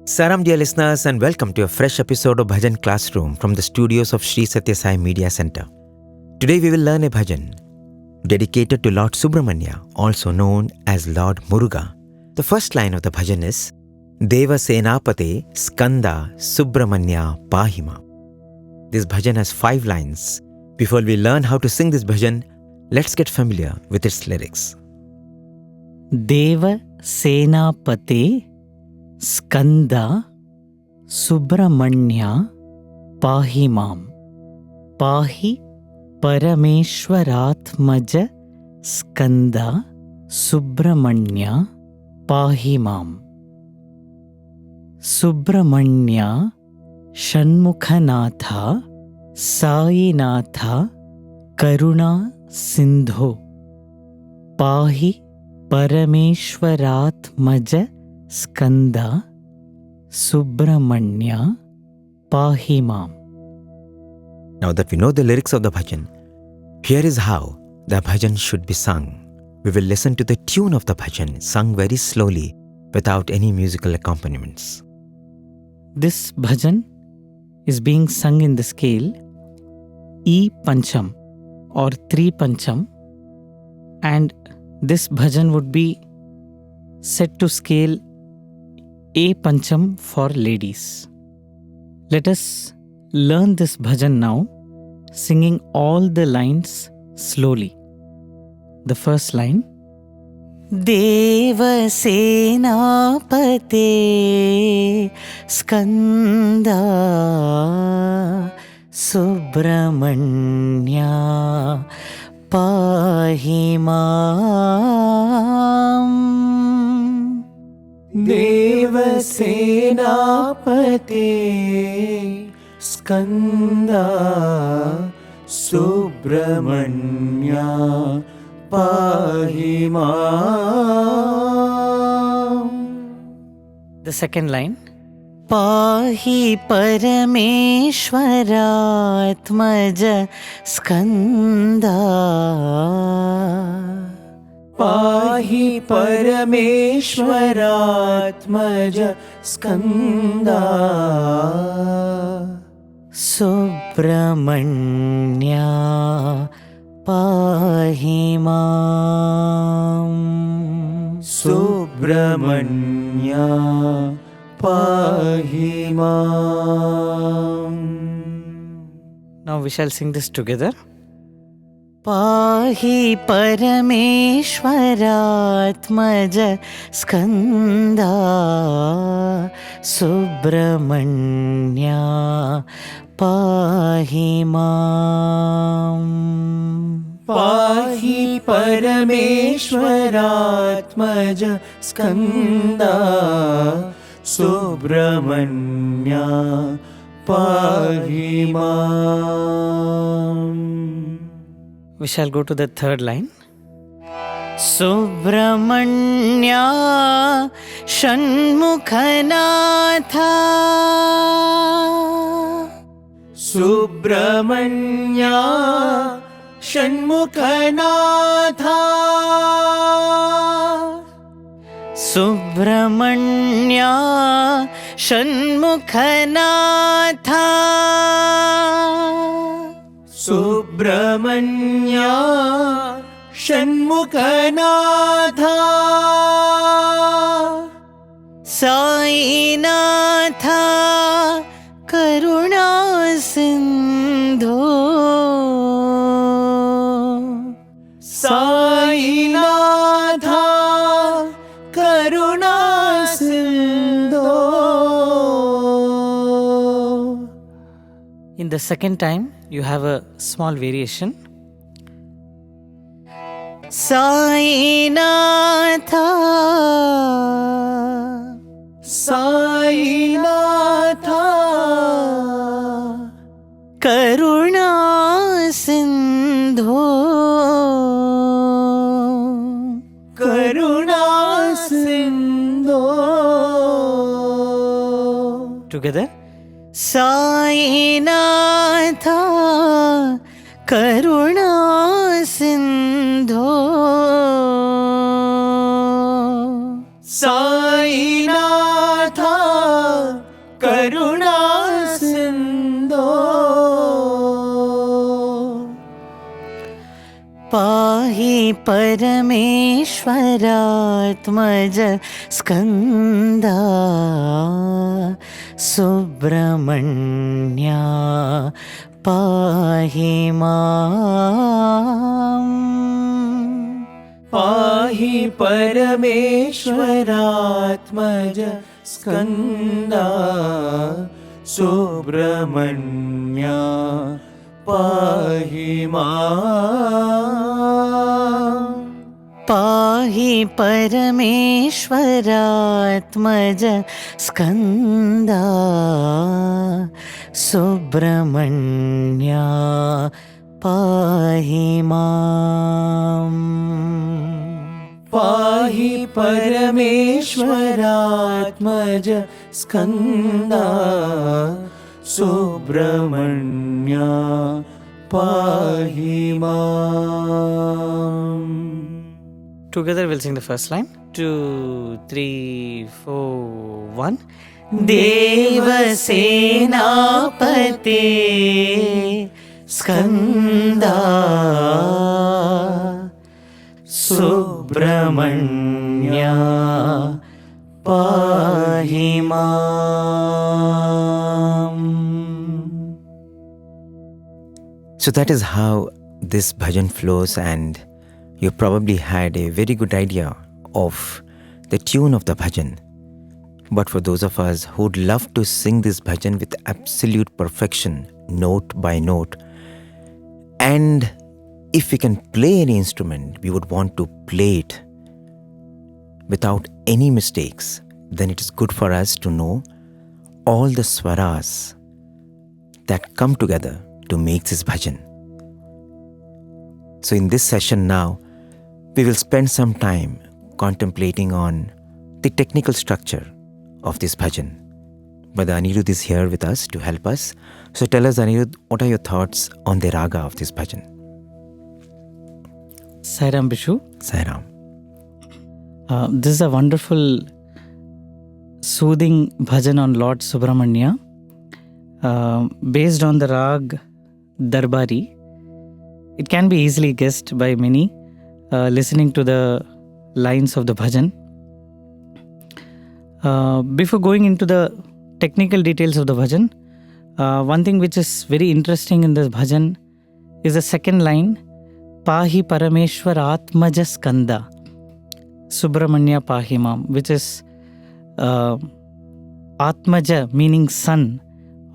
Saram dear listeners, and welcome to a fresh episode of Bhajan Classroom from the studios of Sri Sathya Sai Media Center. Today we will learn a bhajan dedicated to Lord Subrahmanya, also known as Lord Muruga. The first line of the bhajan is Deva Senapate Skanda Subrahmanya Pahimam. This bhajan has 5 lines. Before we learn how to sing this bhajan, let's get familiar with its lyrics. Deva Senapate Skanda Subrahmanya Pahimam. Pahi Parameshwaratmaja Skanda Subrahmanya Pahimam. Subrahmanya Shanmukha Natha Sai Natha Karuna Sindho. Pahi Parameshwaratmaja Skanda Subrahmanya Pahimam. Now that we know the lyrics of the bhajan, here is how the bhajan should be sung. We will listen to the tune of the bhajan sung very slowly without any musical accompaniments. This bhajan is being sung in the scale E Pancham or 3 Pancham, and this bhajan would be set to scale A Pancham for ladies. Let us learn this bhajan now, singing all the lines slowly. The first line, Deva Senapate Skanda Subrahmanya Pahimam. Deva Senapate Skanda Subrahmanya Pahimam. The second line, Pahi Parameshwaratmaja Skanda. Pahi Parameshwaratmaja Skanda Subrahmanya Pahimam. Subrahmanya Pahimam. Now we shall sing this together. Pahi Parameshwaratmaja Skanda Subrahmanya Pahimam. Pahi Parameshwaratmaja Skanda Subrahmanya Pahimam. We shall go to the third line. Subrahmanya Shanmukha Natha. Subrahmanya Shanmukha Natha. Subrahmanya Shanmukha Natha. Subrahmanya Shanmukha Natha. Sai Natha Karuna Sindho. Sai Natha Karuna Sindho. In the second time, you have a small variation. Sai Natha. Sai Natha Karuna Sindho. Karuna Sindho. Together. Sai Natha Karuna Sindho. Sai Natha परमेश्वरात्मज स्कन्दा Subrahmanya पाहि माम् पाहि परमेश्वरात्मज स्कन्दा सुब्रह्मण्या पाहि माम् पाहि परमेश्वरात्मज स्कन्दा सुब्रह्मण्या पाहि माम् पाहि परमेश्वरात्मज स्कन्दा सुब्रह्मण्या पाहि माम्. Together we'll sing the first line. 2, 3, 4, 1. Deva Senapate Skanda Subrahmanya Pahimam. So that is how this bhajan flows, and you probably had a very good idea of the tune of the bhajan. But for those of us who would love to sing this bhajan with absolute perfection, note by note, and if we can play any instrument, we would want to play it without any mistakes, then it is good for us to know all the swaras that come together to make this bhajan. So in this session now, we will spend some time contemplating on the technical structure of this bhajan. Brother Anirudh is here with us to help us. So tell us, Anirudh, what are your thoughts on the raga of this bhajan? Sairam Bishu. Sairam. This is a wonderful, soothing bhajan on Lord Subrahmanya, based on the rag Darbari. It can be easily guessed by many listening to the lines of the bhajan. Before going into the technical details of the bhajan, one thing which is very interesting in this bhajan is the second line, Pahi Parameshwaratmaja Skanda Subrahmanya Pahimam, which is Atmaja, meaning son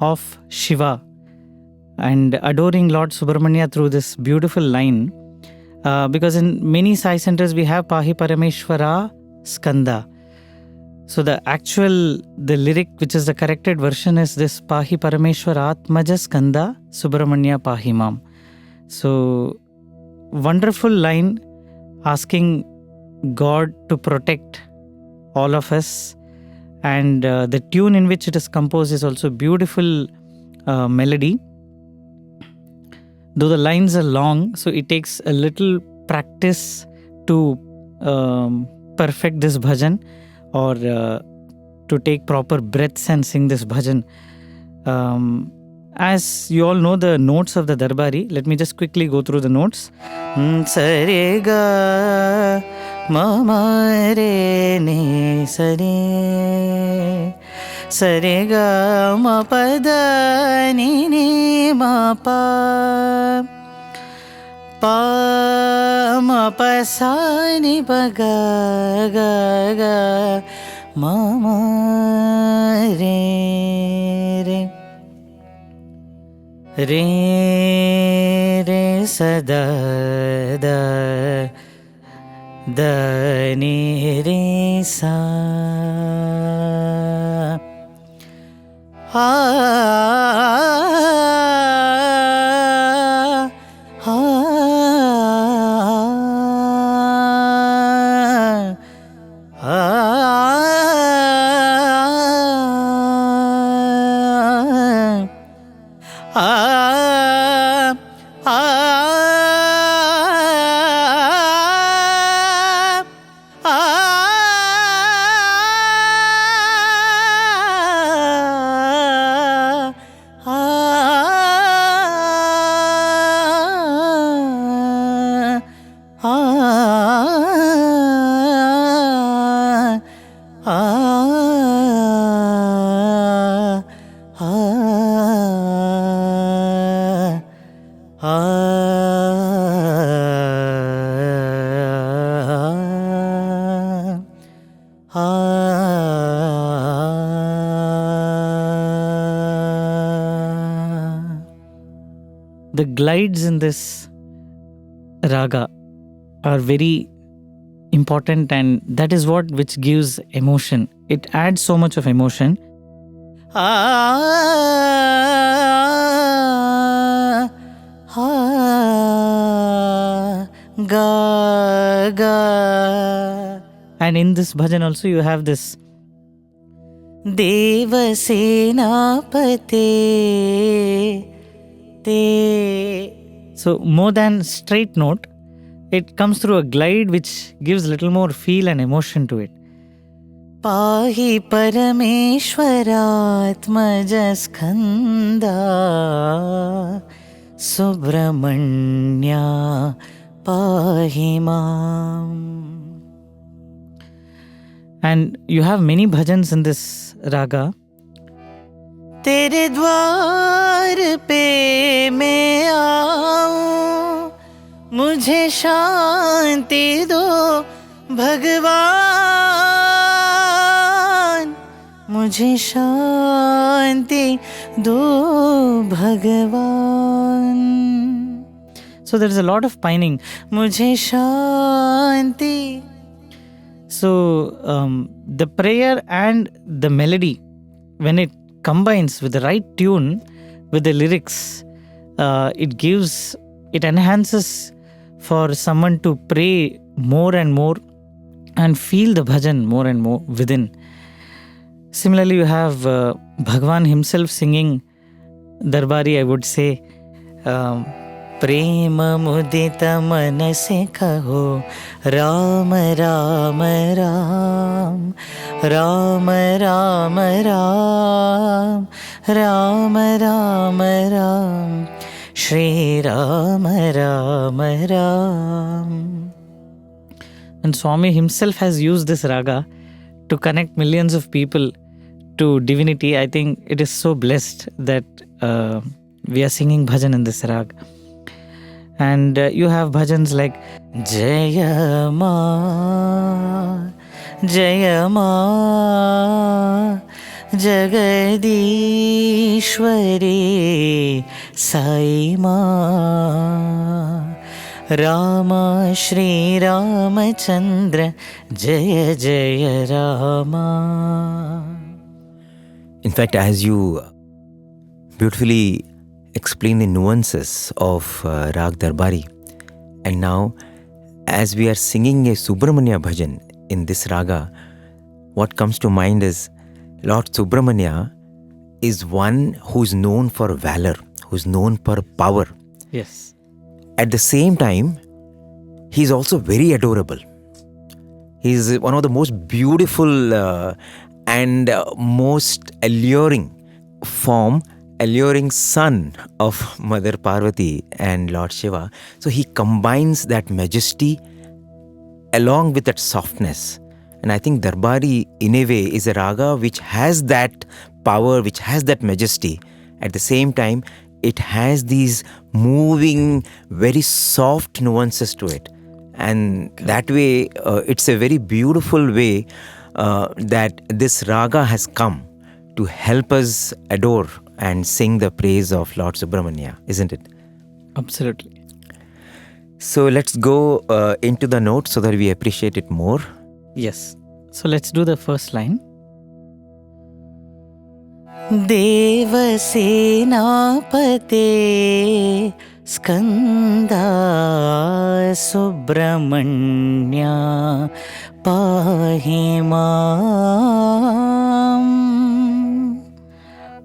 of Shiva, and adoring Lord Subrahmanya through this beautiful line. Because in many Sai centers we have Pahi Parameshwara Skanda. So the lyric which is the corrected version is this, Pahi Parameshwaratmaja Skanda Subrahmanya Pahimam. So wonderful line asking God to protect all of us, and the tune in which it is composed is also beautiful melody. Though the lines are long, so it takes a little practice to perfect this bhajan, or to take proper breaths and sing this bhajan. As you all know the notes of the Darbari, let me just quickly go through the notes. Sare ga ma ma re ne sare, sare ga ma pa da ni ni ma pa, pa ma pa sa ni pa ga ga ga ma ma re re. Re re sa da da da ni re sa, the glides in this raga are very important, and that is what which gives emotion. It adds so much of emotion. Ga ga. And in this bhajan also you have this Deva Senapate Te. So more than straight note, it comes through a glide which gives little more feel and emotion to it. Pahi Parameshwaratmaja Skanda Subrahmanya Pahimam. And you have many bhajans in this raga. Tere dwar pe मैं आऊं, मुझे शांति दो भगवान, मुझे शांति दो भगवान. So there is a lot of pining. मुझे शांति. So the prayer and the melody, when it combines with the right tune, with the lyrics, it enhances for someone to pray more and more and feel the bhajan more and more within. Similarly, you have Bhagawan himself singing Darbari, I would say, प्रेम मुदित मन से कहो Ram Ram Ram, Ram Ram Ram, Ram Ram Ram, Shri Ram Ram Ram. And Swami himself has used this raga to connect millions of people to divinity. I think it is so blessed that we are singing bhajan in this rag. And you have bhajans like Jaya Ma, Jaya Ma, Jagadishwari Sai Ma, Rama Shri Ramachandra Jaya Jaya Rama. In fact, as you beautifully explain the nuances of Rag Darbari, and now as we are singing a Subrahmanya bhajan in this raga, what comes to mind is Lord Subrahmanya is one who is known for valor, who is known for power. Yes. At the same time, he is also very adorable. He is one of the most beautiful and most alluring son of Mother Parvati and Lord Shiva. So he combines that majesty along with that softness. And I think Darbari, in a way, is a raga which has that power, which has that majesty. At the same time, it has these moving, very soft nuances to it. And that way, it's a very beautiful way that this raga has come to help us adore and sing the praise of Lord Subrahmanya, isn't it? Absolutely. So let's go into the notes so that we appreciate it more. Yes. So let's do the first line. Deva Senapate Skanda Subrahmanya Pahimam.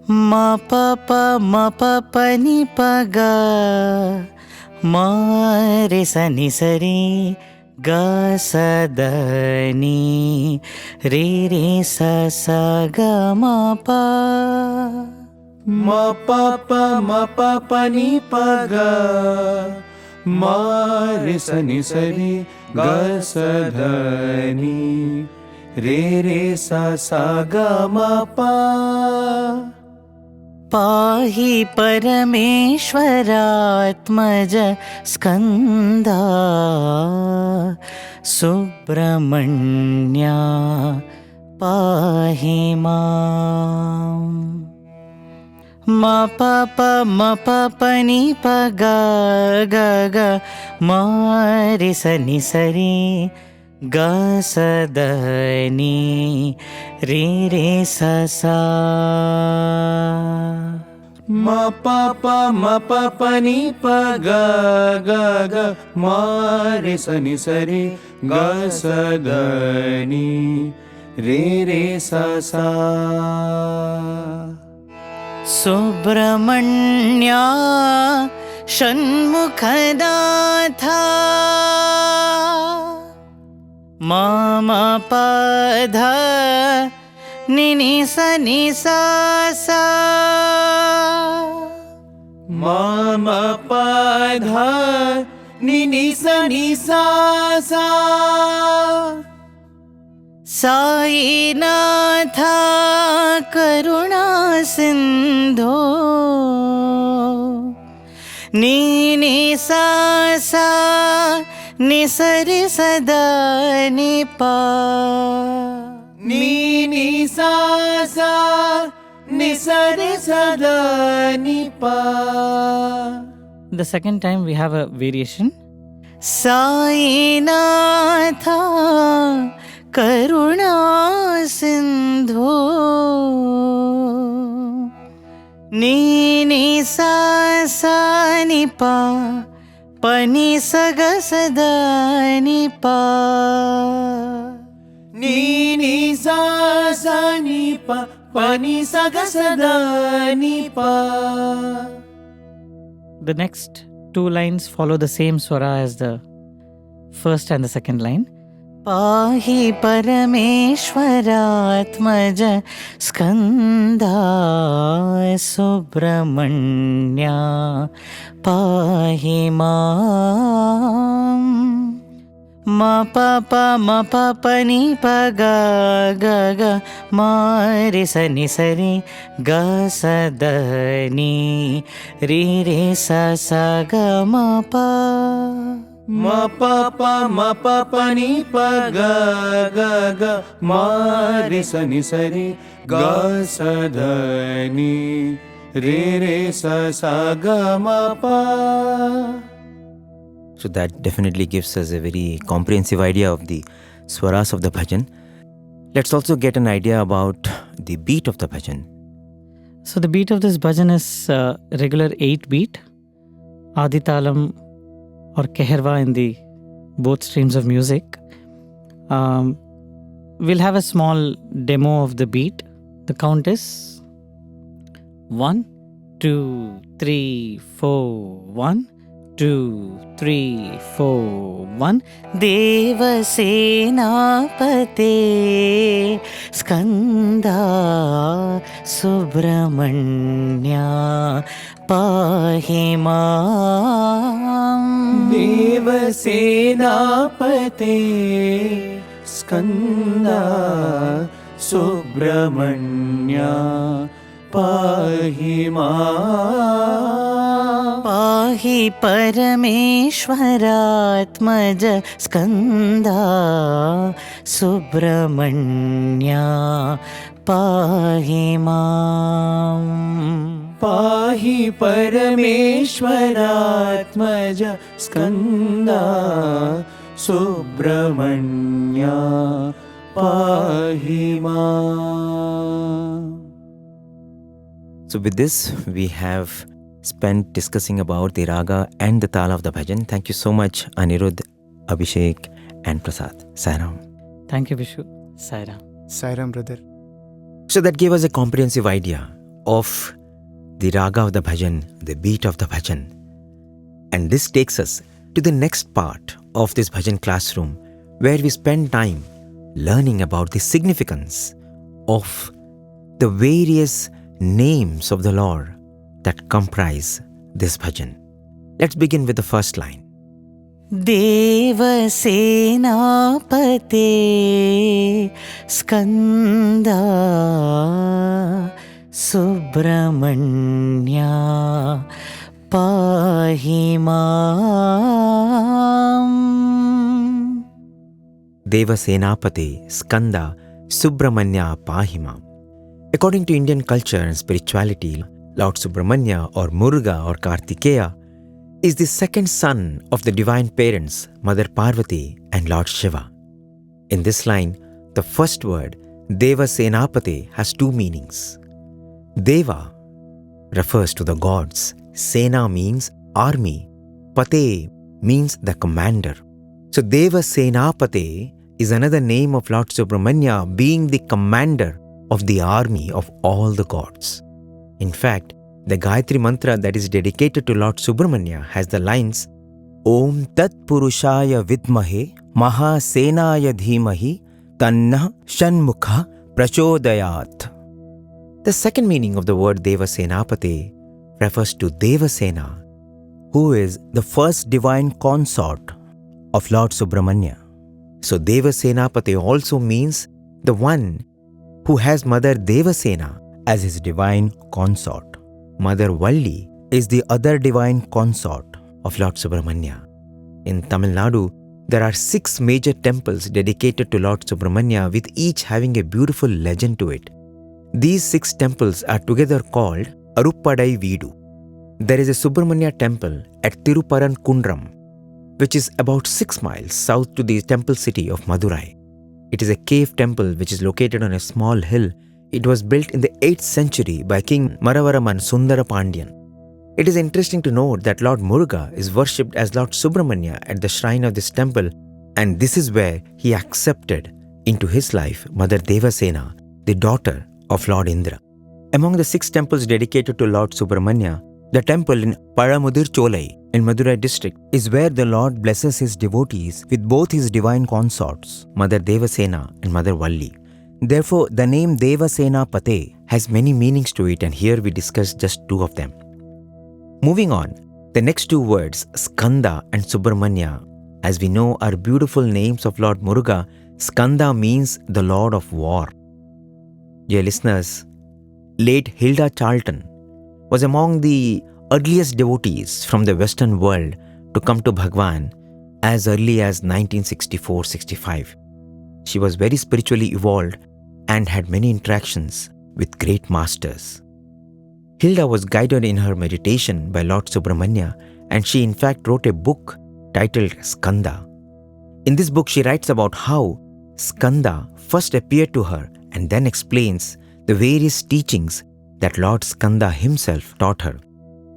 Ma pa ni pa ga, ma re sa ni sa re, ga sa da ni, re sa ga ma pa. Ma pa ni pa ga, ma re sa ni ga sa da ni, re sa ga ma pa. Pahi Parameshwaratmaja Skanda Subrahmanya Pahimam. ma pa pa ni pa ga ga ga ma re sa ni sa re ga sa da ni re sa sa. Ma pa pa ni pa ga ga ga ma re sa ni ga sa da ni re sa sa. Subrahmanya Shanmukha Natha Mama Pada Nini sa sa. Mama Pada Nini sa sa. Sai Natha Karuna Sindho Ni sa ni sari sada ni pa. Ni sa ni sari sada ni pa. The second time we have a variation. Sai Natha Karuna Sindho Ni sa ni pa ni sa ga sada ni pa. Ni sa ni pa ni sa ga sada ni pa. The next two lines follow the same swara as the first and the second line. Pahi Parameshwaratmaja Skanda Subrahmanya Pahimam. Ma pa pa ni pa ga ga ga ma re sa ni ga sa da ni re sa ga ma pa. Ma pa pa ni pa ga ga ga ma re sa ni ga sa da ni re sa ga ma pa. So that definitely gives us a very comprehensive idea of the swaras of the bhajan. Let's also get an idea about the beat of the bhajan. So the beat of this bhajan is regular 8 beat, aditalam or keherva in the both streams of music. We'll have a small demo of the beat. The count is 1, 2, 3, 4, 1, 2, 3, 4, 1. Deva Senapate Skanda Subrahmanya Pahimam. Deva Senapate Skanda Subrahmanya Pahimam. Pahi Parameshwaratmaja Skanda Subrahmanya Pahimam. Pahi Parameshwaratmaja Skanda Subrahmanya Pahimam. So with this, we have spent discussing about the raga and the tala of the bhajan. Thank you so much, Anirudh, Abhishek and Prasad. Sairam. Thank you, Vishu. Sairam. Sairam, brother. So that gave us a comprehensive idea of the raga of the bhajan, the beat of the bhajan. And this takes us to the next part of this bhajan classroom, where we spend time learning about the significance of the various names of the Lord that comprise this bhajan. Let's begin with the first line. Deva Senapate Skanda Subrahmanya Pahimam. Deva Senapate Skanda Subrahmanya Pahimam. According to Indian culture and spirituality, Lord Subrahmanya or Muruga or Kartikeya is the second son of the divine parents, Mother Parvati and Lord Shiva. In this line, the first word, Deva Senapate, has two meanings. Deva refers to the gods. Sena means army. Pate means the commander. So Deva Senapate is another name of Lord Subrahmanya, being the commander of the army of all the gods. In fact, the Gayatri mantra that is dedicated to Lord Subrahmanya has the lines Om Tat Purushaya Vidmahe Maha Senaya Dhimahi Tanna Shanmukha Prachodayat. The second meaning of the word Deva Senapate refers to Deva Sena, who is the first divine consort of Lord Subrahmanya. So Deva Senapate also means the one who has Mother Devasena as his divine consort. Mother Valli is the other divine consort of Lord Subrahmanya. In Tamil Nadu, there are 6 major temples dedicated to Lord Subrahmanya, with each having a beautiful legend to it. These 6 temples are together called Aruppadai Veedu. There is a Subrahmanya temple at Tiruparangundram, which is about 6 miles south to the temple city of Madurai. It is a cave temple which is located on a small hill. It was built in the 8th century by King Maravaraman Sundara Pandyan. It is interesting to note that Lord Muruga is worshipped as Lord Subrahmanya at the shrine of this temple, and this is where he accepted into his life Mother Devasena, the daughter of Lord Indra. Among the 6 temples dedicated to Lord Subrahmanya, the temple in Paramudir Cholai in Madurai district is where the Lord blesses his devotees with both his divine consorts, Mother Devasena and Mother Valli. Therefore, the name Devasena Pate has many meanings to it, and here we discuss just 2 of them. Moving on, the next 2 words, Skanda and Subrahmanya, as we know, are beautiful names of Lord Muruga. Skanda means the Lord of War. Dear listeners, late Hilda Charlton was among the earliest devotees from the Western world to come to Bhagawan as early as 1964-65. She was very spiritually evolved and had many interactions with great masters. Hilda was guided in her meditation by Lord Subrahmanya, and she in fact wrote a book titled Skanda. In this book, she writes about how Skanda first appeared to her and then explains the various teachings that Lord Skanda himself taught her.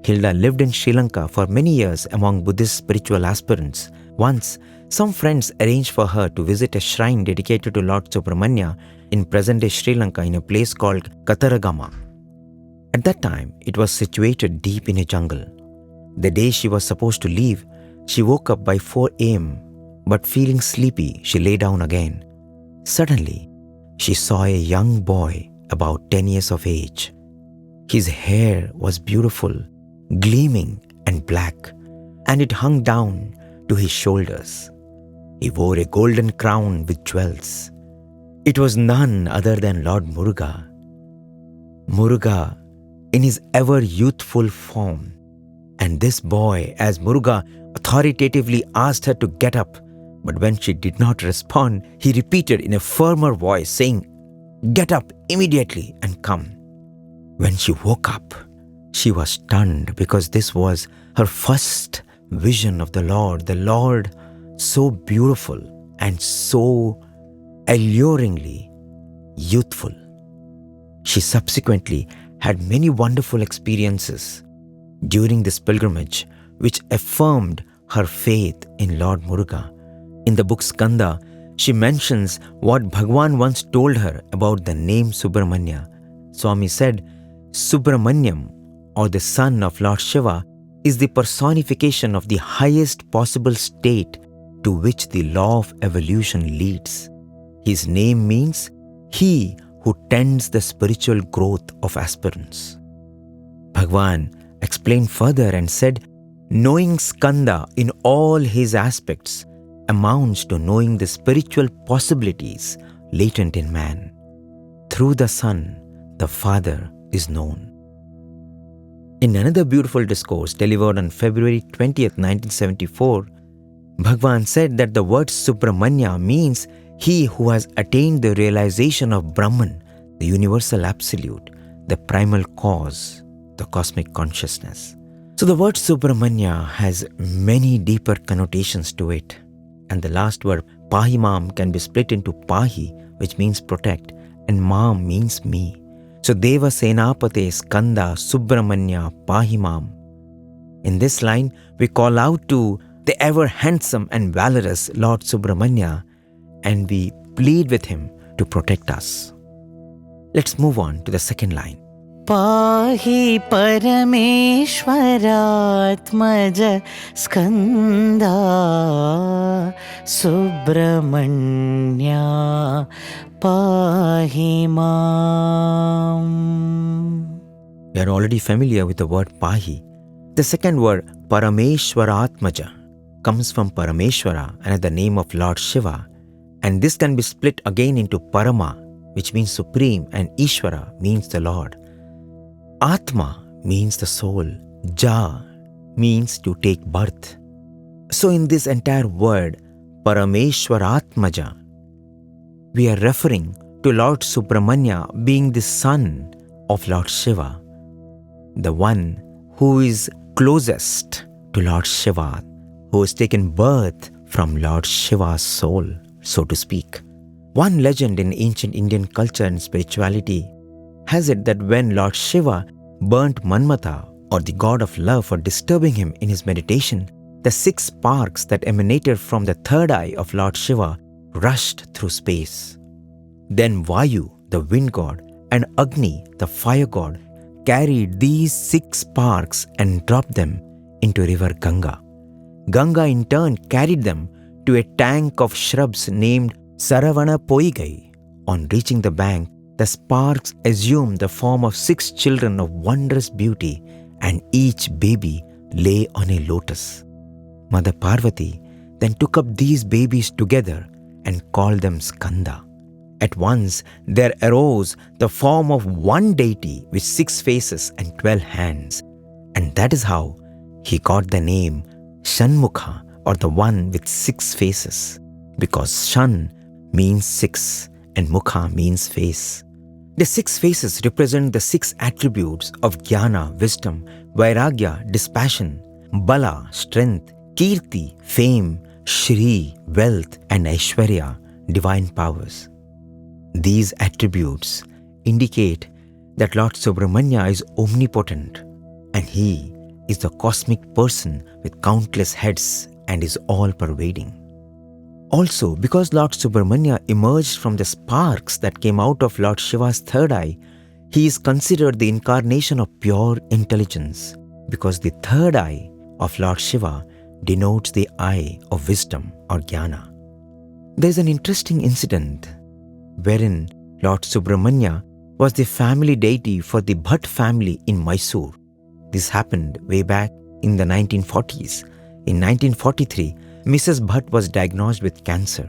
Hilda lived in Sri Lanka for many years among Buddhist spiritual aspirants. Once, some friends arranged for her to visit a shrine dedicated to Lord Subrahmanya in present-day Sri Lanka in a place called Kataragama. At that time, it was situated deep in a jungle. The day she was supposed to leave, she woke up by 4 a.m., but feeling sleepy, she lay down again. Suddenly, she saw a young boy about 10 years of age. His hair was beautiful, gleaming and black, and it hung down to his shoulders. He wore a golden crown with jewels. It was none other than Lord Muruga. Muruga in his ever youthful form. And this boy, as Muruga authoritatively asked her to get up, but when she did not respond, he repeated in a firmer voice, saying, "Get up immediately and come." When she woke up, she was stunned because this was her first vision of the Lord so beautiful and so alluringly youthful. She subsequently had many wonderful experiences during this pilgrimage, which affirmed her faith in Lord Muruga. In the book Skanda, she mentions what Bhagawan once told her about the name Subrahmanya. Swami said, Subrahmanyam, or the son of Lord Shiva, is the personification of the highest possible state to which the law of evolution leads. His name means he who tends the spiritual growth of aspirants. Bhagavan explained further and said, knowing Skanda in all his aspects amounts to knowing the spiritual possibilities latent in man. Through the Son, the Father is known. In another beautiful discourse delivered on February 20th, 1974, Bhagavan said that the word Subrahmanya means he who has attained the realization of Brahman, the universal absolute, the primal cause, the cosmic consciousness. So the word Subrahmanya has many deeper connotations to it. And the last word, Pahimam, can be split into Pahi, which means protect, and Mam means me. So Deva Senapate Skanda Subrahmanya Pahimam. In this line, we call out to the ever handsome and valorous Lord Subrahmanya, and we plead with him to protect us. Let's move on to the second line. Pahi Parameshwaratmaja Skanda Subrahmanya Pahimam. We are already familiar with the word Pahi. The second word, Parameshwaratmaja, comes from Parameshwara, another name of Lord Shiva, and this can be split again into Parama, which means supreme, and Ishvara means the Lord. Atma means the soul. Ja means to take birth. So in this entire word, Parameshwaratmaja, we are referring to Lord Subrahmanya being the son of Lord Shiva, the one who is closest to Lord Shiva, who has taken birth from Lord Shiva's soul, so to speak. One legend in ancient Indian culture and spirituality has it that when Lord Shiva burnt Manmatha, or the god of love, for disturbing him in his meditation, the 6 sparks that emanated from the third eye of Lord Shiva rushed through space. Then Vayu, the wind god, and Agni, the fire god, carried these 6 sparks and dropped them into river Ganga. Ganga in turn carried them to a tank of shrubs named Saravana Poigai. On reaching the bank, the sparks assumed the form of 6 children of wondrous beauty, and each baby lay on a lotus. Mother Parvati then took up these babies together and called them Skanda. At once there arose the form of one deity with 6 faces and 12 hands, and that is how he got the name Shanmukha, or the one with 6 faces, because Shan means 6 and Mukha means face. The 6 faces represent the 6 attributes of Jnana, wisdom, Vairagya, dispassion, Bala, strength, Kirti, fame, Shri, wealth, and Aishwarya, divine powers. These attributes indicate that Lord Subrahmanya is omnipotent, and he is the cosmic person with countless heads and is all-pervading. Also, because Lord Subrahmanya emerged from the sparks that came out of Lord Shiva's third eye, he is considered the incarnation of pure intelligence, because the third eye of Lord Shiva denotes the eye of wisdom or jnana. There is an interesting incident wherein Lord Subrahmanya was the family deity for the Bhatt family in Mysore. This happened way back in the 1940s. In 1943, Mrs. Bhatt was diagnosed with cancer.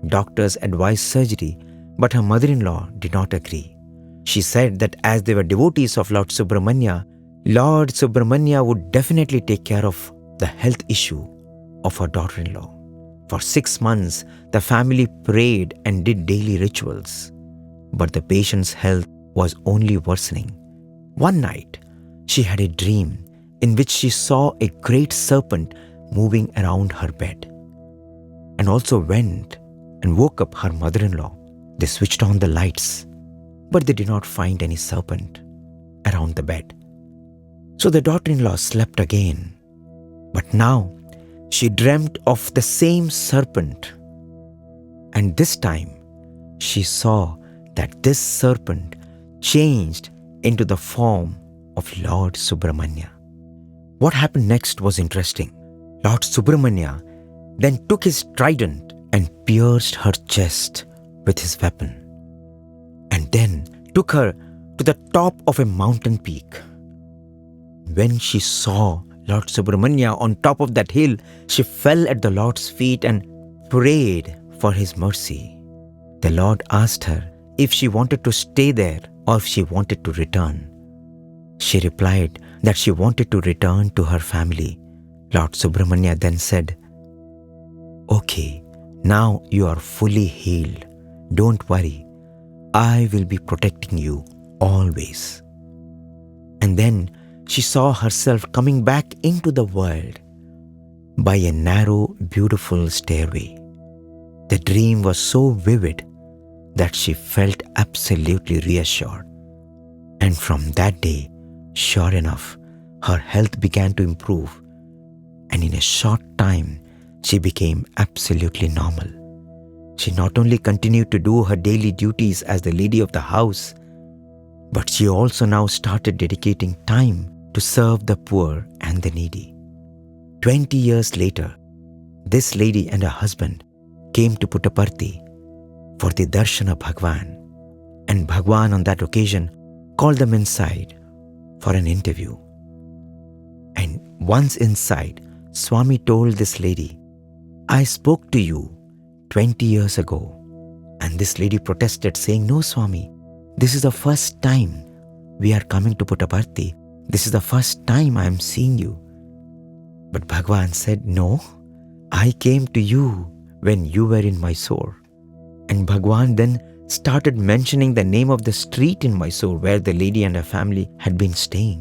Doctors advised surgery, but her mother-in-law did not agree. She said that as they were devotees of Lord Subrahmanya would definitely take care of the health issue of her daughter-in-law. For 6 months, the family prayed and did daily rituals, but the patient's health was only worsening. One night, she had a dream in which she saw a great serpent moving around her bed, and also went and woke up her mother-in-law. They switched on the lights, but they did not find any serpent around the bed. So the daughter-in-law slept again, but now she dreamt of the same serpent, and this time she saw that this serpent changed into the form of Lord Subrahmanya. What happened next was interesting. Lord Subrahmanya then took his trident and pierced her chest with his weapon, and then took her to the top of a mountain peak. When she saw Lord Subrahmanya on top of that hill, she fell at the Lord's feet and prayed for his mercy. The Lord asked her if she wanted to stay there or if she wanted to return. She replied that she wanted to return to her family. Lord Subrahmanya then said, "Okay, now you are fully healed. Don't worry. I will be protecting you always." And then she saw herself coming back into the world by a narrow, beautiful stairway. The dream was so vivid that she felt absolutely reassured. And from that day, sure enough, her health began to improve, and in a short time, she became absolutely normal. She not only continued to do her daily duties as the lady of the house, but she also now started dedicating time to serve the poor and the needy. 20 years later, this lady and her husband came to Puttaparthi for the darshan of Bhagawan, and Bhagawan on that occasion called them inside for an interview. And once inside, Swami told this lady, "I spoke to you 20 years ago." And this lady protested, saying, "No, Swami, this is the first time we are coming to Puttaparthi. This is the first time I am seeing you." But Bhagawan said, "No, I came to you when you were in Mysore." And Bhagawan then started mentioning the name of the street in Mysore where the lady and her family had been staying.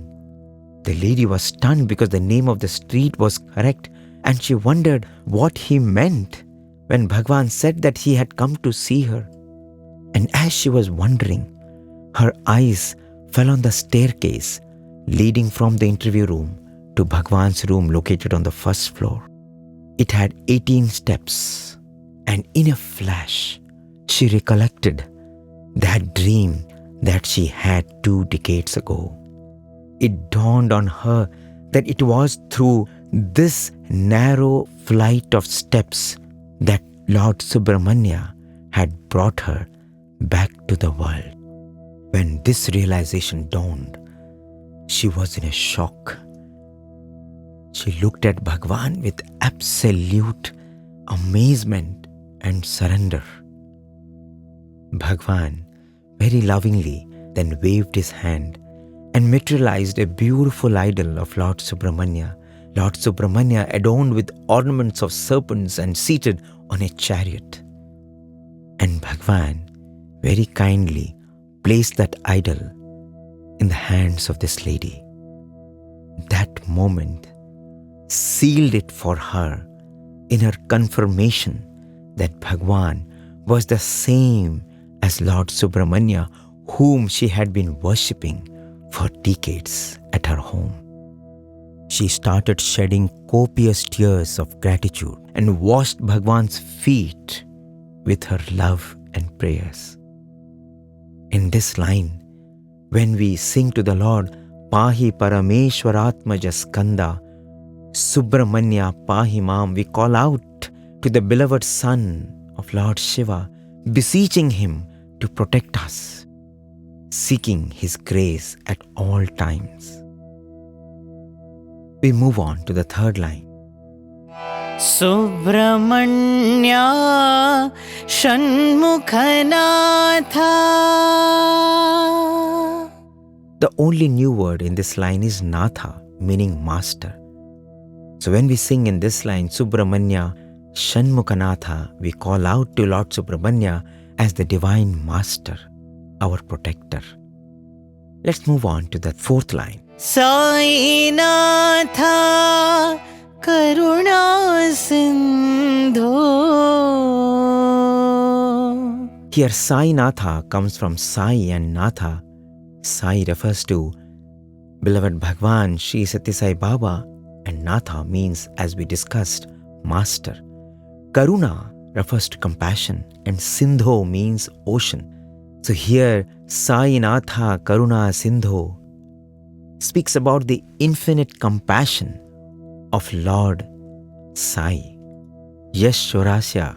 The lady was stunned because the name of the street was correct, and she wondered what he meant when Bhagawan said that he had come to see her. And as she was wondering, her eyes fell on the staircase leading from the interview room to Bhagawan's room located on the first floor. It had 18 steps, and in a flash, she recollected that dream that she had 2 decades ago. It dawned on her that it was through this narrow flight of steps that Lord Subrahmanya had brought her back to the world. When this realization dawned, she was in a shock. She looked at Bhagawan with absolute amazement and surrender. Bhagawan very lovingly then waved his hand and materialized a beautiful idol of Lord Subrahmanya. Lord Subrahmanya adorned with ornaments of serpents and seated on a chariot. And Bhagawan very kindly placed that idol in the hands of this lady. That moment sealed it for her in her confirmation that Bhagawan was the same as Lord Subrahmanya, whom she had been worshipping for decades at her home. She started shedding copious tears of gratitude and washed Bhagawan's feet with her love and prayers. In this line, when we sing to the Lord, Pahi Parameshwaratmaja Skanda Subrahmanya Pahimam, we call out to the beloved Son of Lord Shiva, beseeching him to protect us, seeking his grace at all times. We move on to the third line. Subrahmanya Shanmukha Natha. The only new word in this line is Natha, meaning master. So when we sing in this line, Subrahmanya Shanmukha Natha, we call out to Lord Subrahmanya as the divine master, our protector. Let's move on to the fourth line. Sai Natha Karuna Sindho. Here Sai Natha comes from Sai and Natha. Sai refers to beloved Bhagawan Sri Sathya Sai Baba, and Natha means, as we discussed, master. Karuna refers to compassion, and Sindho means ocean. So here Sai Natha Karuna Sindho speaks about the infinite compassion of Lord Sai. Yash Chaurasya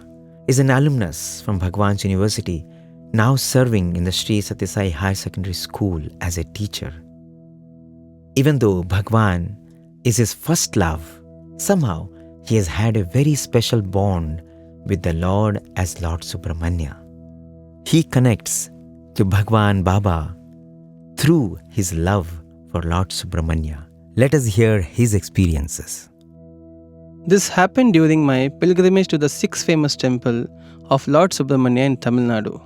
is an alumnus from Bhagawan's University, now serving in the Sri Sathya Sai Higher Secondary School as a teacher. Even though Bhagawan is his first love, somehow he has had a very special bond with the Lord as Lord Subrahmanya. He connects to Bhagawan Baba through his love for Lord Subrahmanya. Let us hear his experiences. This happened during my pilgrimage to the 6th famous temple of Lord Subrahmanya in Tamil Nadu.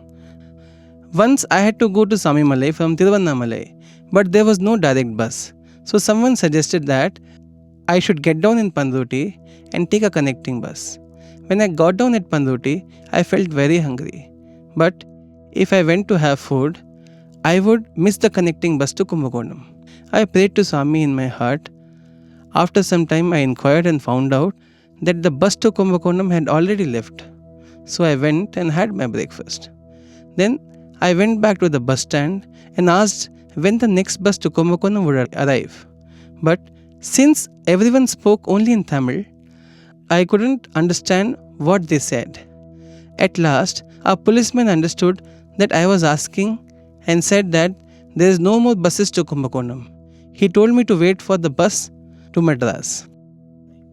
Once I had to go to Samimalai from Tiruvannamalai, but there was no direct bus. So someone suggested that I should get down in Pandruti and take a connecting bus. When I got down at Pandruti, I felt very hungry. But if I went to have food, I would miss the connecting bus to Kumbakonam. I prayed to Swami in my heart. After some time, I inquired and found out that the bus to Kumbakonam had already left. So I went and had my breakfast. Then I went back to the bus stand and asked when the next bus to Kumbakonam would arrive. But since everyone spoke only in Tamil, I couldn't understand what they said. At last, a policeman understood that I was asking and said that there is no more buses to Kumbakonam. He told me to wait for the bus to Madras.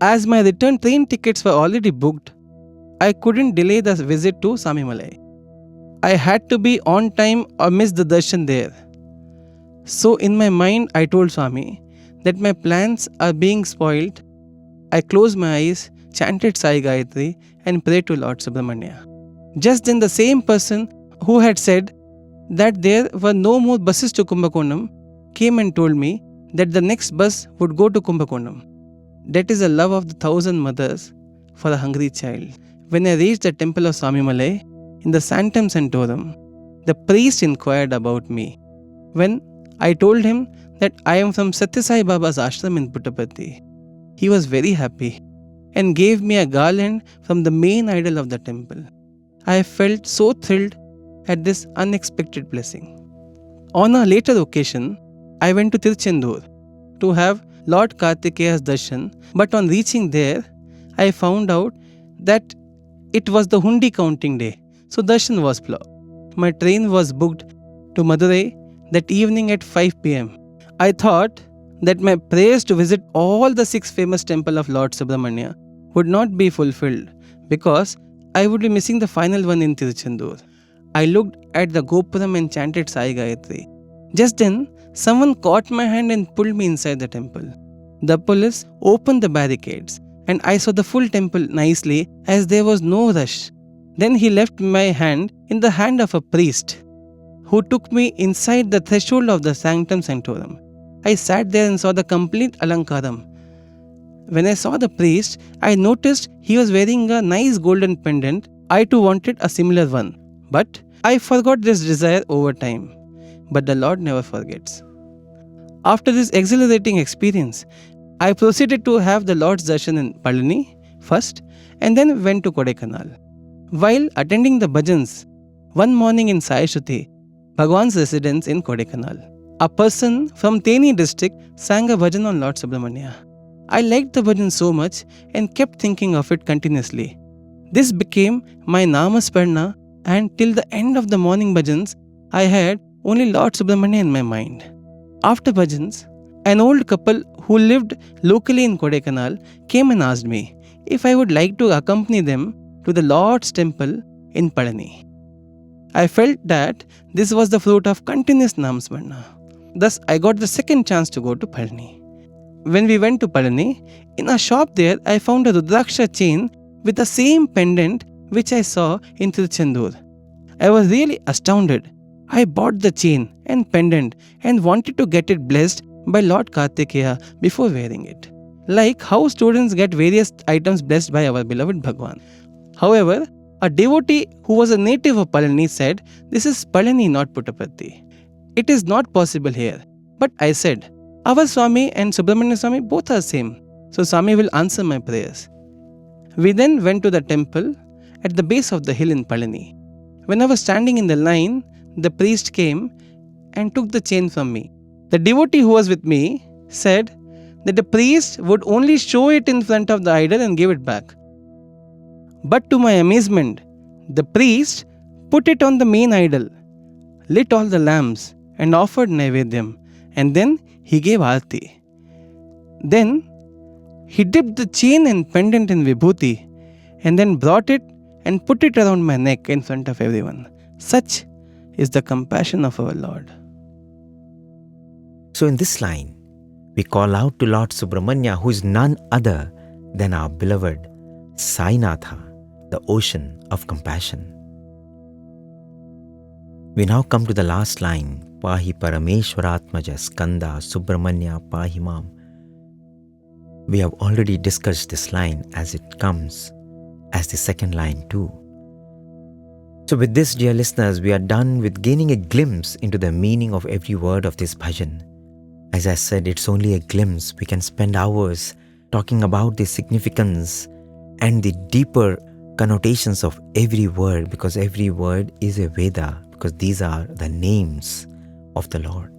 As my return train tickets were already booked, I couldn't delay the visit to Samimalai. I had to be on time or miss the darshan there. So in my mind, I told Swami that my plans are being spoiled. I closed my eyes, chanted Sai Gayatri and prayed to Lord Subrahmanya. Just then the same person who had said that there were no more buses to Kumbakonam came and told me that the next bus would go to Kumbakonam. That is the love of the 1,000 mothers for a hungry child. When I reached the temple of Swamimalai in the Sanctum Sanctorum, the priest inquired about me. When I told him that I am from Sathya Sai Baba's ashram in Puttaparthi, he was very happy and gave me a garland from the main idol of the temple. I felt so thrilled at this unexpected blessing. On a later occasion, I went to Tiruchendur to have Lord Kartikeya's darshan, but on reaching there, I found out that it was the hundi counting day, so darshan was blocked. My train was booked to Madurai that evening at 5 p.m. I thought that my prayers to visit all the 6 famous temples of Lord Subrahmanya would not be fulfilled because I would be missing the final one in Tiruchendur. I looked at the Gopuram and chanted Sai Gayatri. Just then, someone caught my hand and pulled me inside the temple. The police opened the barricades and I saw the full temple nicely as there was no rush. Then he left my hand in the hand of a priest who took me inside the threshold of the Sanctum Sanctorum. I sat there and saw the complete alankaram. When I saw the priest, I noticed he was wearing a nice golden pendant. I too wanted a similar one. But I forgot this desire over time. But the Lord never forgets. After this exhilarating experience, I proceeded to have the Lord's darshan in Palani first and then went to Kodaikanal. While attending the Bhajans, one morning in Sai Shruti, Bhagawan's residence in Kodaikanal, a person from Theni district sang a bhajan on Lord Subrahmanya. I liked the bhajan so much and kept thinking of it continuously. This became my namasparna, and till the end of the morning bhajans, I had only Lord Subrahmanya in my mind. After bhajans, an old couple who lived locally in Kodaikanal came and asked me if I would like to accompany them to the Lord's temple in Palani. I felt that this was the fruit of continuous namasmarna. Thus, I got the second chance to go to Palani. When we went to Palani, in a shop there, I found a Rudraksha chain with the same pendant which I saw in Tiruchendur. I was really astounded. I bought the chain and pendant and wanted to get it blessed by Lord Kartikeya before wearing it. Like how students get various items blessed by our beloved Bhagawan. However, a devotee who was a native of Palani said, "This is Palani, not Puttaparthi. It is not possible here." But I said, "Our Swami and Subrahmanya Swami both are same, so Swami will answer my prayers." We then went to the temple at the base of the hill in Palani. When I was standing in the line, the priest came and took the chain from me. The devotee who was with me said that the priest would only show it in front of the idol and give it back. But to my amazement, the priest put it on the main idol, lit all the lamps and offered Naivedyam, and then he gave Aarti. Then he dipped the chain and pendant in Vibhuti and then brought it and put it around my neck in front of everyone. Such is the compassion of our Lord. So in this line, we call out to Lord Subrahmanya, who is none other than our beloved Sai Natha, the ocean of compassion. We now come to the last line Pahi Parameshwaratmaja Skanda Subrahmanya Pahimam. We have already discussed this line as it comes as the second line too. So with this, dear listeners, we are done with gaining a glimpse into the meaning of every word of this bhajan. As I said, it's only a glimpse. We can spend hours talking about the significance and the deeper connotations of every word, because every word is a Veda, because these are the names of the Lord.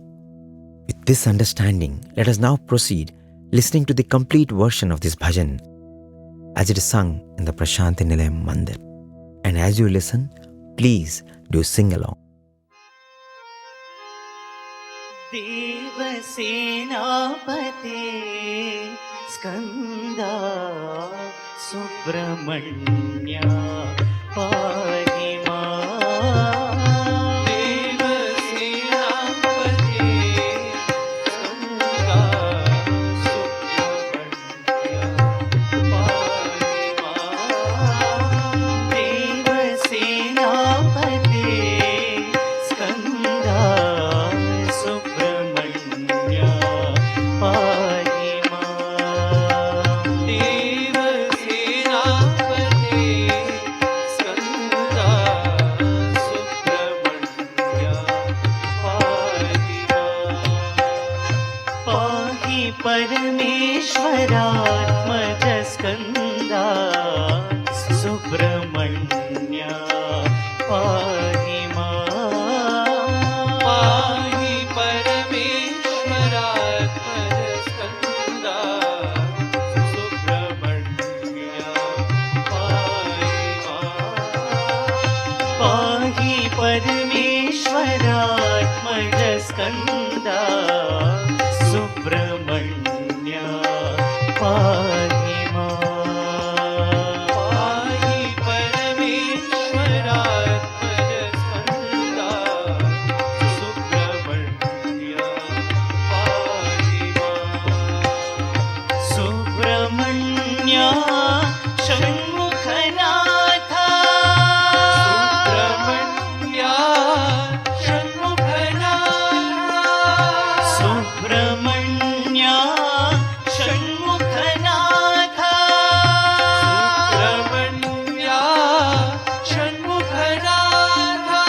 With this understanding, let us now proceed listening to the complete version of this bhajan as it is sung in the Prasanthi Nilayam Mandir. And as you listen, please do sing along. Deva Senapate Skanda Subrahmanya Pahimam. Deva Senapate Skanda Subrahmanya Pahimam. Deva Senapate Skanda Subrahmanya Pahimam. Deva Senapate Skanda Subrahmanya Pahimam. Pahi Parameshwaratmaja Skanda Subrahmanya Pahimam. Pahi Parameshwaratmaja Skanda Subrahmanya Pahimam. Pahi Parameshwaratmaja Skanda Subrahmanya Pahimam. Pahi Parameshwaratmaja Skanda Subrahmanya Pahimam. Subrahmanya Shanmukha Natha. Subrahmanya Shanmukha Natha. Subrahmanya Shanmukha Natha. Subrahmanya Shanmukha Natha.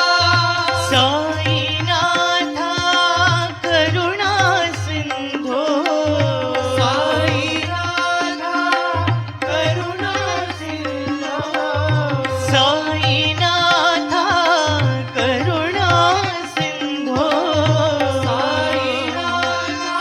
Sai Natha Karuna Sindho. Sai Natha Karuna Sindho. Sai Natha Karuna Sindho. Sai Natha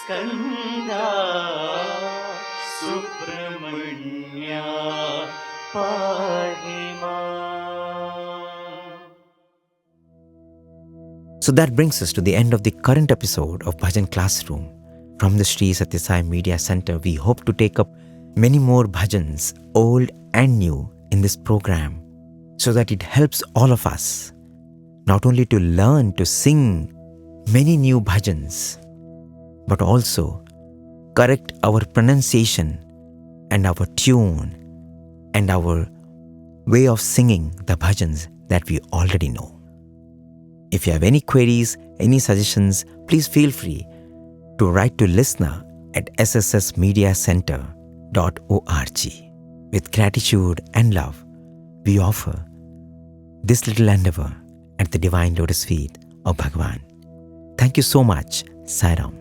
Skanda Subrahmanya Pahimam. So that brings us to the end of the current episode of Bhajan Classroom. From the Sri Sathya Sai Media Center, we hope to take up many more bhajans, old and new, in this program, so that it helps all of us not only to learn to sing many new bhajans, but also correct our pronunciation and our tune and our way of singing the bhajans that we already know. If you have any queries, any suggestions, please feel free to write to listener@sssmediacenter.org. With gratitude and love, we offer this little endeavor at the divine lotus feet of Bhagawan. Thank you so much. Sai Ram.